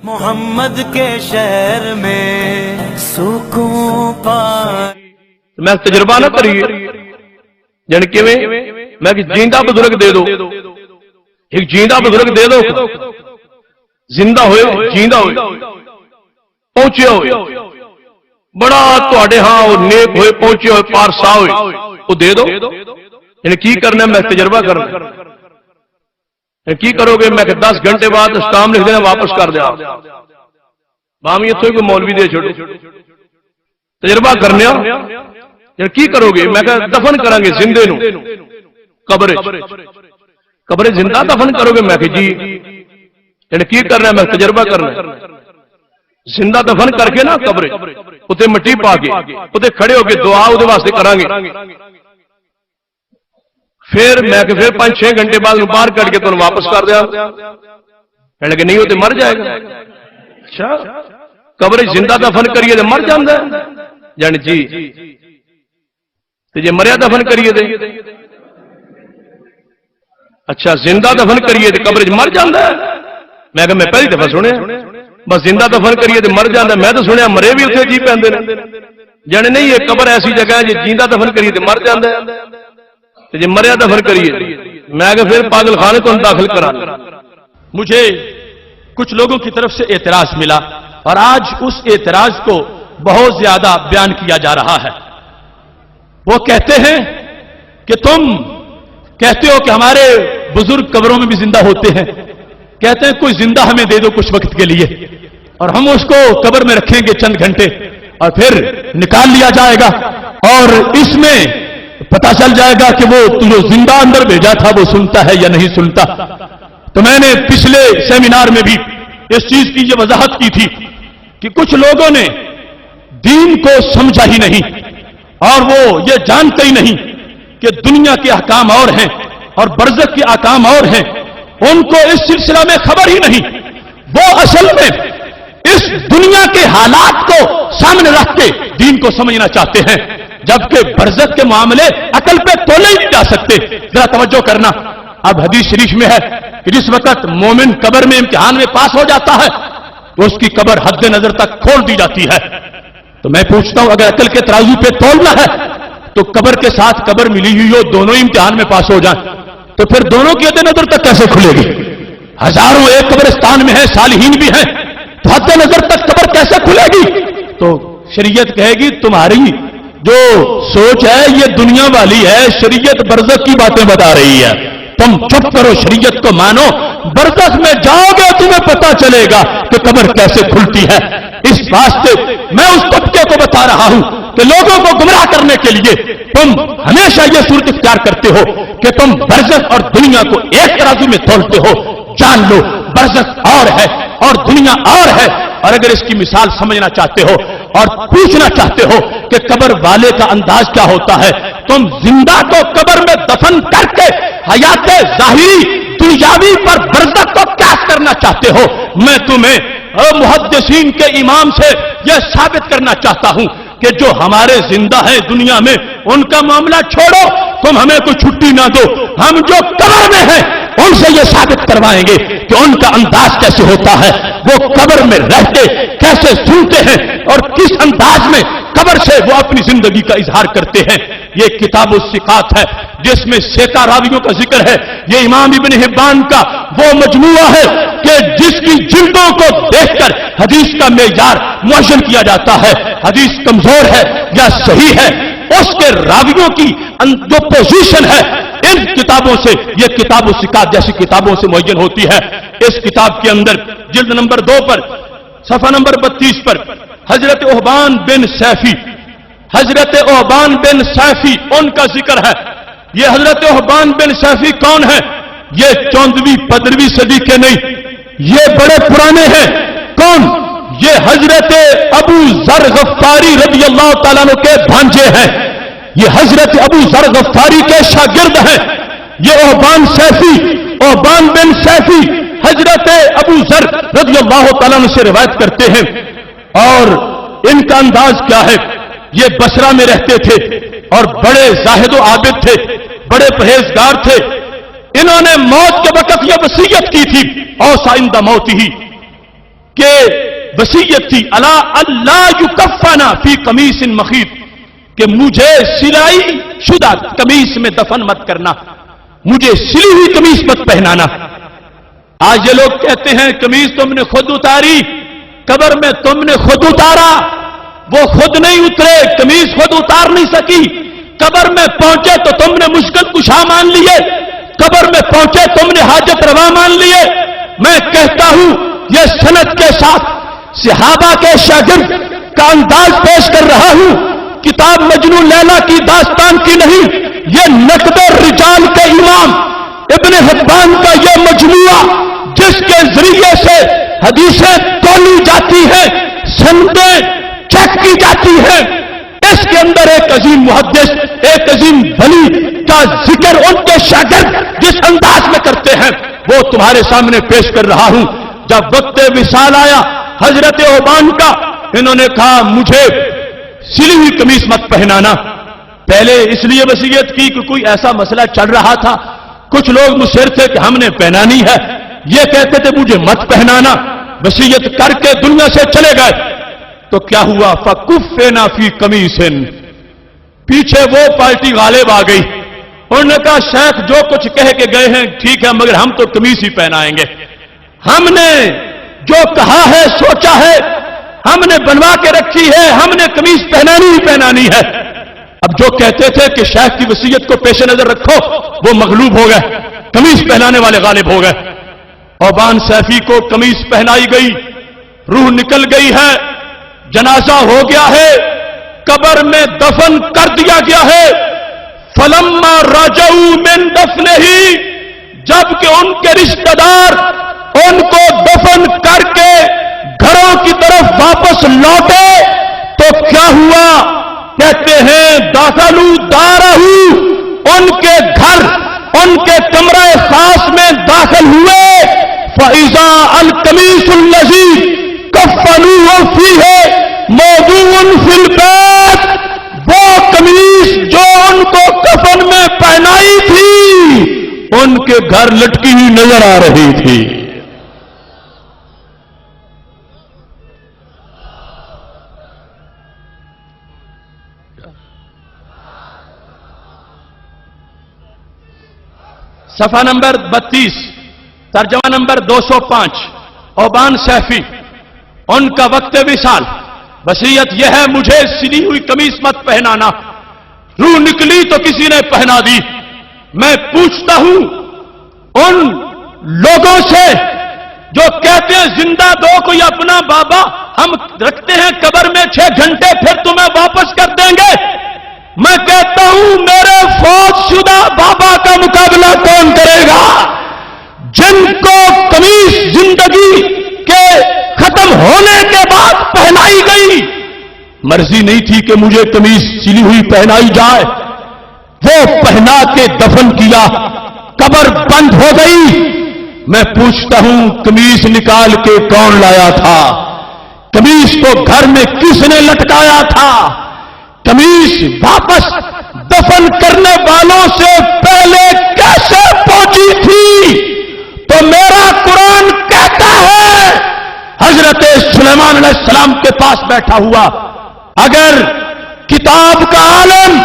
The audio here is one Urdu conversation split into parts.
محمد کے شہر میں سکون پائے. میں تجربہ نہ کریے یعنی کہ میں جیندہ بزرگ دے دو، ایک جیندہ بزرگ دے دو، زندہ ہوئے جیندہ ہوئے پہنچے ہوئے بڑا تواڈے ہاں نیک ہوئے پہنچے ہوئے پارسا ہوئے وہ دے دو. یعنی کی کرنا میں تجربہ کرنا. یعنی کی کرو گے؟ میں کہ 10 گھنٹے بعد اسٹام لکھ دینا واپس کر دیا بامی اتوں کوئی مولوی دے چھوڑو تجربہ کرنے. یعنی کی کرو گے؟ میں کہ دفن کریں گے زندے نو قبر زندہ دفن کرو گے؟ میں کہ جی. یعنی کی کرنا میں تجربہ کرنا. زندہ دفن کر کے نا قبر اتنے مٹی پا کے اتنے کھڑے ہو کے دعا وہ واسطے کریں گے. پھر میں کہ پھر 5-6 گھنٹے بعد باہر کٹ کے تمہیں واپس کر دیا. کہنے کہ نہیں وہ تو مر جائے گا. اچھا قبر زندہ دفن کریے تو مر جاندہ ہے. یعنی جی تو جی مریا دفن کریے دے اچھا زندہ دفن کریے تو قبر مر جاندہ ہے. میں کہ میں پہلی دفعہ سنے بس زندہ دفن کریے تو مر جاندہ ہے. میں تو سنیا مرے بھی اتنے جی پہندے نے. یعنی نہیں یہ قبر ایسی جگہ ہے جی زندہ دفن کریے تو مر جاندہ ہے تو جی مریا دفن کریے. میں کہ پھر پاگل خانے تو داخل کرا. مجھے کچھ لوگوں کی طرف سے اعتراض ملا اور آج اس اعتراض کو بہت زیادہ بیان کیا جا رہا ہے. وہ کہتے ہیں کہ تم کہتے ہو کہ ہمارے بزرگ قبروں میں بھی زندہ ہوتے ہیں. کہتے ہیں کوئی زندہ ہمیں دے دو کچھ وقت کے لیے اور ہم اس کو قبر میں رکھیں گے چند گھنٹے اور پھر نکال لیا جائے گا اور اس میں پتا چل جائے گا کہ وہ جو زندہ اندر بھیجا تھا وہ سنتا ہے یا نہیں سنتا. تو میں نے پچھلے سیمینار میں بھی اس چیز کی یہ وضاحت کی تھی کہ کچھ لوگوں نے دین کو سمجھا ہی نہیں اور وہ یہ جانتے ہی نہیں کہ دنیا کے احکام اور ہیں اور برزخ کے احکام اور ہیں. ان کو اس سلسلہ میں خبر ہی نہیں. وہ اصل میں اس دنیا کے حالات کو سامنے رکھ کے دین کو سمجھنا چاہتے ہیں جبکہ برزخ کے معاملے عقل پہ تولے ہی نہیں جا سکتے. ذرا توجہ کرنا. اب حدیث شریف میں ہے کہ جس وقت مومن قبر میں امتحان میں پاس ہو جاتا ہے تو اس کی قبر حد نظر تک کھول دی جاتی ہے. تو میں پوچھتا ہوں اگر عقل کے ترازو پہ تولنا ہے تو قبر کے ساتھ قبر ملی ہوئی ہو دونوں امتحان میں پاس ہو جائیں تو پھر دونوں کی حد نظر تک کیسے کھلے گی؟ ہزاروں ایک قبرستان میں ہیں صالحین بھی ہیں تو حد نظر تک قبر کیسے کھلے گی؟ تو شریعت کہے گی تمہاری جو سوچ ہے یہ دنیا والی ہے. شریعت برزخ کی باتیں بتا رہی ہے. تم چپ کرو شریعت کو مانو. برزخ میں جاؤ گے تمہیں پتا چلے گا کہ قبر کیسے کھلتی ہے. اس واسطے میں اس طبقے کو بتا رہا ہوں کہ لوگوں کو گمراہ کرنے کے لیے تم ہمیشہ یہ صورت اختیار کرتے ہو کہ تم برزخ اور دنیا کو ایک ترازو میں تولتے ہو. جان لو برزخ اور ہے اور دنیا اور ہے. اور اگر اس کی مثال سمجھنا چاہتے ہو اور پوچھنا چاہتے ہو کہ قبر والے کا انداز کیا ہوتا ہے تم زندہ کو قبر میں دفن کر کے حیات ظاہری دنیاوی پر برزخ کو قیاس کرنا چاہتے ہو. میں تمہیں محدثین کے امام سے یہ ثابت کرنا چاہتا ہوں کہ جو ہمارے زندہ ہیں دنیا میں ان کا معاملہ چھوڑو. تم ہمیں کوئی چھٹی نہ دو. ہم جو قبر میں ہیں ان سے یہ ثابت کروائیں گے کہ ان کا انداز کیسے ہوتا ہے. وہ قبر میں رہتے کیسے سنتے ہیں اور کس انداز میں قبر سے وہ اپنی زندگی کا اظہار کرتے ہیں. یہ کتاب الثقات ہے جس میں سیکا راویوں کا ذکر ہے. یہ امام ابن حبان کا وہ مجموعہ ہے کہ جس کی جلدوں کو دیکھ کر حدیث کا معیار معین کیا جاتا ہے. حدیث کمزور ہے یا صحیح ہے اس کے راویوں کی جو پوزیشن ہے ان کتابوں سے یہ کتاب الثقات جیسی کتابوں سے معین ہوتی ہے. اس کتاب کے اندر جلد نمبر 2 پر صفحہ نمبر 32 پر حضرت احبان بن سیفی ان کا ذکر ہے. یہ حضرت احبان بن سیفی کون ہے؟ یہ 14ویں 15ویں صدی کے نہیں، یہ بڑے پرانے ہیں. کون؟ یہ حضرت ابو ذر غفاری رضی اللہ تعالیٰ عنہ کے بھانجے ہیں. یہ حضرت ابو ذر غفاری کے شاگرد ہیں. یہ احبان بن سیفی حضرت ابو ذر رضی اللہ تعالیٰ عنہ سے روایت کرتے ہیں. اور ان کا انداز کیا ہے؟ یہ بصرہ میں رہتے تھے اور بڑے زاہد و عابد تھے، بڑے پرہیزگار تھے. انہوں نے موت کے وقت یہ وصیت کی تھی اوصى عند موتہ کہ وصیت تھی الا اللہ یکفنا فی قمیص مخیط، کہ مجھے سلائی شدہ قمیص میں دفن مت کرنا، مجھے سلی ہوئی قمیص مت پہنانا۔ آج یہ لوگ کہتے ہیں قمیص تم نے خود اتاری، قبر میں تم نے خود اتارا، وہ خود نہیں اترے، قمیص خود اتار نہیں سکی، قبر میں پہنچے تو تم نے مشکل کشا مان لیے، قبر میں پہنچے تم نے حاجت روا مان لیے۔ میں کہتا ہوں یہ سند کے ساتھ صحابہ کے شاگرد کا انداز پیش کر رہا ہوں، کتاب مجنو لیلا کی داستان کی نہیں، یہ نقد الرجال کے امام ابن حبان کا یہ مجموعہ جس کے ذریعے سے حدیثیں تولی جاتی ہیں، سندیں چیک کی جاتی ہیں، اس کے اندر ایک عظیم محدث، ایک عظیم ولی کا ذکر ان کے شاگرد جس انداز میں کرتے ہیں وہ تمہارے سامنے پیش کر رہا ہوں۔ جب وقت وصال آیا حضرت اوبان کا، انہوں نے کہا مجھے سلی ہوئی قمیص مت پہنانا۔ پہلے اس لیے وصیت کی کہ کوئی ایسا مسئلہ چل رہا تھا، کچھ لوگ مصر تھے کہ ہم نے پہنانی ہے، یہ کہتے تھے مجھے مت پہنانا، وصیت کر کے دنیا سے چلے گئے۔ تو کیا ہوا؟ فَكُفِّنَا فِي قَمِيصٍ، پیچھے وہ پارٹی غالب آ گئی، انہوں نے کہا شیخ جو کچھ کہہ کے گئے ہیں ٹھیک ہے، مگر ہم تو قمیص ہی پہنائیں گے، ہم نے جو کہا ہے سوچا ہے، ہم نے بنوا کے رکھی ہے، ہم نے قمیص پہنانی ہی پہنانی ہے۔ اب جو کہتے تھے کہ شیخ کی وصیت کو پیش نظر رکھو وہ مغلوب ہو گئے، قمیص پہنانے والے غالب ہو گئے۔ اوبان سیفی کو قمیص پہنائی گئی، روح نکل گئی ہے، جنازہ ہو گیا ہے، قبر میں دفن کر دیا گیا ہے۔ فلما رجعوا من دفنہ، جبکہ ان کے رشتہ دار ان کو دفن کر کے گھروں کی طرف واپس لوٹے تو کیا ہوا؟ کہتے ہیں داخلوا دارہ، ان کے گھر، ان کے کمرہ خاص میں داخل ہوئے، فَإِذَا الْقَمِيصُ الَّذِي كَفَّنُوهُ فِيهِ مَوْضُوعٌ فِي الْبَيْتِ، وہ قمیص جو ان کو کفن میں پہنائی تھی ان کے گھر لٹکی ہوئی نظر آ رہی تھی۔ صفحہ نمبر 32، ترجمہ نمبر 205، اوبان سیفی، ان کا وقت وصال، وصیت یہ ہے مجھے سلی ہوئی قمیص مت پہنانا، روح نکلی تو کسی نے پہنا دی۔ میں پوچھتا ہوں ان لوگوں سے جو کہتے ہیں زندہ دو کوئی اپنا بابا ہم رکھتے ہیں قبر میں 6 گھنٹے پھر تمہیں واپس کر دیں گے، میں کہتا ہوں میرے فوت شدہ بابا کا مقابلہ کون کرے گا؟ جن کو قمیص زندگی کے ختم ہونے کے بعد پہنائی گئی، مرضی نہیں تھی کہ مجھے قمیص سلی ہوئی پہنائی جائے، وہ پہنا کے دفن کیا، قبر بند ہو گئی۔ میں پوچھتا ہوں قمیص نکال کے کون لایا تھا؟ قمیص کو گھر میں کس نے لٹکایا تھا؟ قمیص واپس دفن کرنے والوں سے پہلے کیسے پہنچی تھی؟ تو میرا قرآن کہتا ہے حضرت سلیمان علیہ السلام کے پاس بیٹھا ہوا اگر کتاب کا عالم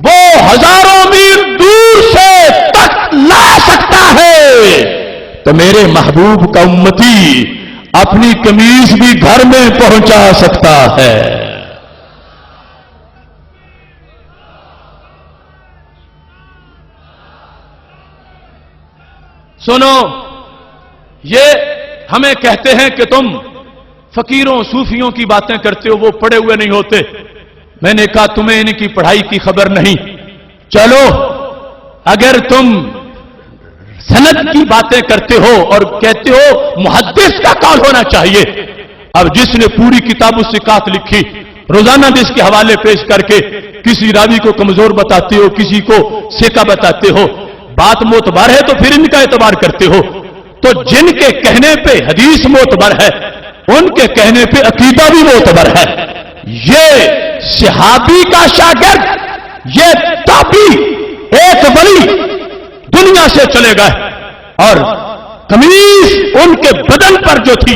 وہ ہزاروں میل دور سے تک لا سکتا ہے تو میرے محبوب کا امتی اپنی قمیص بھی گھر میں پہنچا سکتا ہے۔ سنو، یہ ہمیں کہتے ہیں کہ تم فقیروں صوفیوں کی باتیں کرتے ہو، وہ پڑھے ہوئے نہیں ہوتے۔ میں نے کہا تمہیں ان کی پڑھائی کی خبر نہیں، چلو اگر تم سند کی باتیں کرتے ہو اور کہتے ہو محدث کا قول ہونا چاہیے، اب جس نے پوری کتاب الثقات لکھی، روزانہ جس کے حوالے پیش کر کے کسی راوی کو کمزور بتاتے ہو، کسی کو ثقہ بتاتے ہو، بات معتبر ہے تو پھر ان کا اعتبار کرتے ہو۔ تو جن کے کہنے پہ حدیث معتبر ہے ان کے کہنے پہ عقیدہ بھی معتبر ہے۔ یہ صحابی کا شاگرد، یہ تابعی، ایک ولی دنیا سے چلے گئے اور قمیص ان کے بدن پر جو تھی